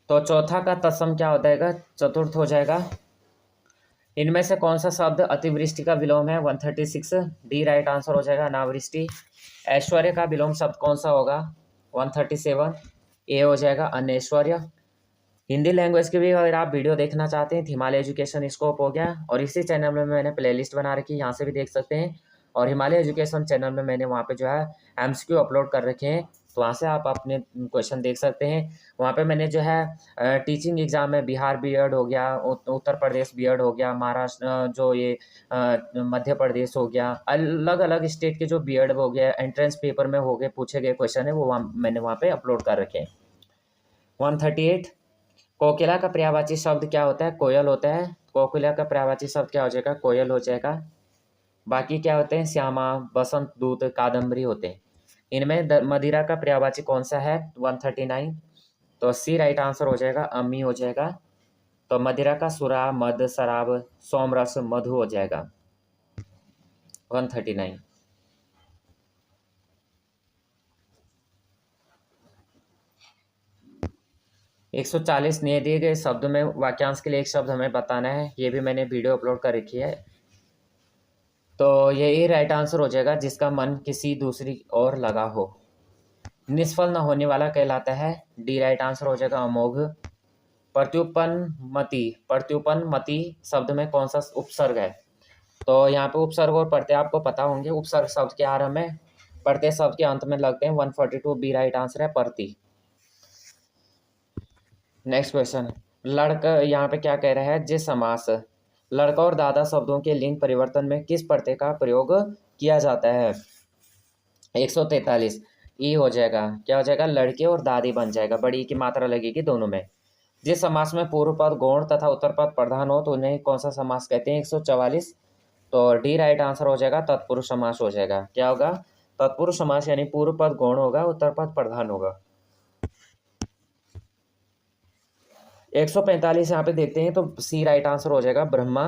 तो चौथा का तत्सम क्या हो जाएगा? चतुर्थ हो जाएगा। इनमें से कौन सा शब्द अतिवृष्टि का विलोम है? 136, डी राइट आंसर हो जाएगा, अनावृष्टि। ऐश्वर्य का विलोम शब्द कौन सा होगा? 137, ए हो जाएगा, अनैश्वर्य। हिंदी लैंग्वेज की भी अगर आप वीडियो देखना चाहते हैं, हिमालय एजुकेशन स्कोप हो गया, और इसी चैनल में मैंने प्लेलिस्ट बना रखी है, यहाँ से भी देख सकते हैं। और हिमालय एजुकेशन चैनल में मैंने वहाँ पे जो है एमसीक्यू अपलोड कर रखे हैं, तो वहाँ से आप अपने क्वेश्चन देख सकते हैं। वहाँ पे मैंने जो है टीचिंग एग्जाम में बिहार बीएड हो गया, उत्तर प्रदेश बीएड हो गया, महाराष्ट्र जो ये मध्य प्रदेश हो गया, अलग अलग स्टेट के जो बीएड हो गया, एंट्रेंस पेपर में हो गए पूछे गए क्वेश्चन है, वो मैंने वहाँ पे अपलोड कर रखे हैं। 138, कोकिला का पर्यायवाची शब्द क्या होता है? कोयल होता है। कोकिला का पर्यायवाची शब्द क्या हो जाएगा? कोयल हो जाएगा। बाकी क्या होते हैं? श्यामा, बसंत दूत, कादम्बरी होते हैं। इनमें मदिरा का पर्यायवाची कौन सा है? 139, तो सी राइट आंसर हो जाएगा, अम्मी हो जाएगा। तो मदिरा का सुरा, मद, शराब, सोमरस, मधु हो जाएगा। 139। 140 नहीं दिए गए शब्द में वाक्यांश के लिए एक शब्द हमें बताना है, ये भी मैंने वीडियो अपलोड कर रखी है। तो यही राइट आंसर हो जाएगा, जिसका मन किसी दूसरी ओर लगा हो। निष्फल न होने वाला कहलाता है, डी राइट आंसर हो जाएगा, अमोघ। प्रत्युपन्नमति शब्द में कौन सा उपसर्ग है? तो यहाँ पे उपसर्ग और प्रत्यय आपको पता होंगे। उपसर्ग शब्द के आरंभ में, प्रत्यय शब्द के अंत में लगते हैं। 142 बी राइट आंसर है, प्रति। नेक्स्ट क्वेश्चन, लड़का यहाँ पे क्या कह रहा है? जिस समास लड़का और दादा शब्दों के लिंग परिवर्तन में किस प्रत्यय का प्रयोग किया जाता है? 143 ई हो जाएगा, क्या हो जाएगा? लड़के और दादी बन जाएगा, बड़ी की मात्रा लगेगी दोनों में। जिस समास में पूर्व पद गौण तथा उत्तर पद प्रधान हो तो उन्हें कौन सा समास कहते हैं? 144, तो डी राइट आंसर हो जाएगा, तत्पुरुष समास हो जाएगा। क्या होगा? तत्पुरुष समास, यानी पूर्व पद गौण होगा, उत्तर पद प्रधान होगा। 145 यहाँ पे देखते हैं, तो सी राइट आंसर हो जाएगा, ब्रह्मा।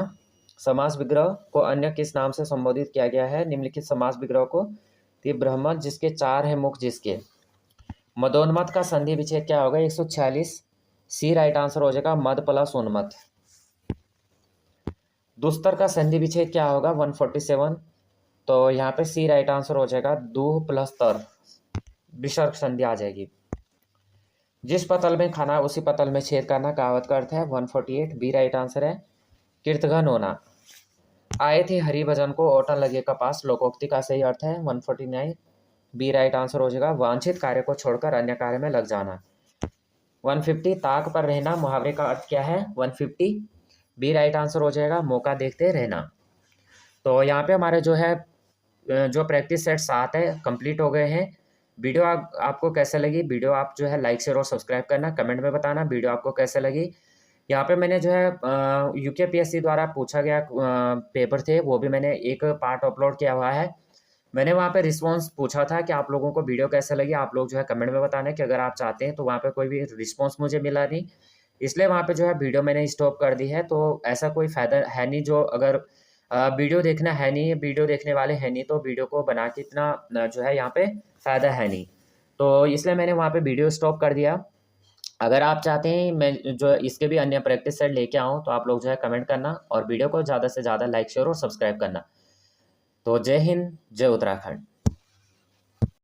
समास विग्रह को अन्य किस नाम से संबोधित किया गया है? निम्नलिखित समास विग्रह को, तो ब्रह्मा जिसके चार है मुख जिसके। मदोन्मत्त का संधि विच्छेद क्या होगा? 146, सी राइट आंसर हो जाएगा, मद प्लस उन्मत्त। दुस्तर का संधि विच्छेद क्या होगा? 147, तो यहाँ पे सी राइट आंसर हो जाएगा, दूह प्लस तर, विसर्ग संधि आ जाएगी। जिस पतल में खाना उसी पतल में छेद करना कहावत का अर्थ है। 148 बी राइट आंसर है, कीर्तघन होना। आए थे हरि भजन को ओटन लगे कपास, लोकोक्ति का सही अर्थ है। 149 बी राइट आंसर हो जाएगा, वांछित कार्य को छोड़कर अन्य कार्य में लग जाना। 150 ताक पर रहना मुहावरे का अर्थ क्या है? 150 बी राइट आंसर हो जाएगा, मौका देखते रहना। तो यहाँ पे हमारे जो है जो प्रैक्टिस सेट 7 है कंप्लीट हो गए हैं। वीडियो आपको कैसे लगी? वीडियो आप जो है लाइक शेयर और सब्सक्राइब करना, कमेंट में बताना वीडियो आपको कैसे लगी। यहाँ पे मैंने जो है UKPSC द्वारा पूछा गया पेपर थे, वो भी मैंने एक पार्ट अपलोड किया हुआ है। मैंने वहाँ पे रिस्पांस पूछा था कि आप लोगों को वीडियो कैसे लगी, आप लोग जो है कमेंट में बताना कि अगर आप चाहते हैं, तो वहाँ पे कोई भी रिस्पांस मुझे मिला नहीं, इसलिए वहाँ पे जो है वीडियो मैंने स्टॉप कर दी है। तो ऐसा कोई फ़ायदा है नहीं, जो अगर वीडियो देखना है नहीं, वीडियो देखने वाले हैं नहीं, तो वीडियो को बना के इतना जो है यहाँ पे फ़ायदा है नहीं, तो इसलिए मैंने वहाँ पे वीडियो स्टॉप कर दिया। अगर आप चाहते हैं मैं जो इसके भी अन्य प्रैक्टिस सेट लेके आऊँ, तो आप लोग जो है कमेंट करना और वीडियो को ज़्यादा से ज़्यादा लाइक शेयर और सब्सक्राइब करना। तो जय हिंद, जय उत्तराखंड।